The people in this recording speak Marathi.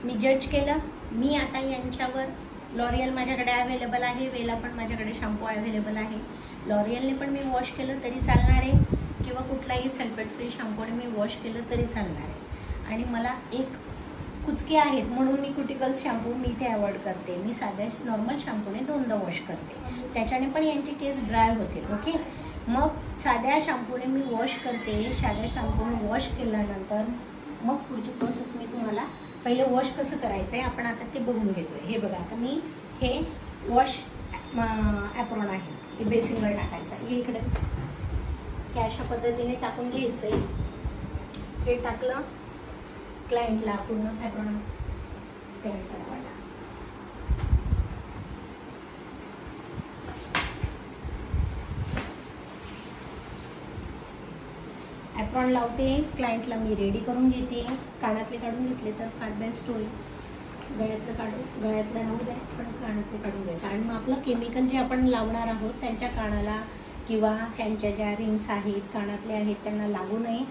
मी जज केलं. मी आता यांच्यावर लॉरियल माझ्याकडे अवेलेबल आहे, वेला पण माझ्याकडे शॅम्पू अवेलेबल आहे. लॉरियलने पण मी वॉश केलं तरी चालणार आहे किंवा कुठलाही सल्फेट फ्री शॅम्पूने मी वॉश केलं तरी चालणार आहे. आणि मला एक कुचके आहेत म्हणून मी क्युटिकल्स शॅम्पू मी ते अवॉइड करते. मी साध्या नॉर्मल शॅम्पूने 2दा वॉश करते, त्याच्याने पण यांचे केस ड्राय होतील. ओके, मग साध्या शॅम्पूने मी वॉश करते. साध्या शॅम्पूने वॉश केल्यानंतर मग पुढची प्रोसेस मी तुम्हाला पहिले वॉश कसं करायचं आहे आपण आता ते बघून घेतो. हे बघा, आता मी हे वॉश ॲप्रॉन आहे ते बेसिनवर टाकायचं आहे. हे इकडे हे अशा पद्धतीने टाकून घ्यायचं आहे. हे टाकलं क्लायंटला पूर्ण ॲप्रॉन क्लायंटला लावायला. ॲप्रॉन लावते, क्लायंटला मी रेडी करून घेते. कानातले काढून घेतले तर फार बेस्ट होईल. गळ्यातलं राहू द्या, पण कानातले काढून द्या, कारण मग आपलं केमिकल जे आपण लावणार आहोत त्यांच्या कानाला किंवा त्यांच्या ज्या रिंग्स आहेत कानातले आहेत त्यांना लागू नये.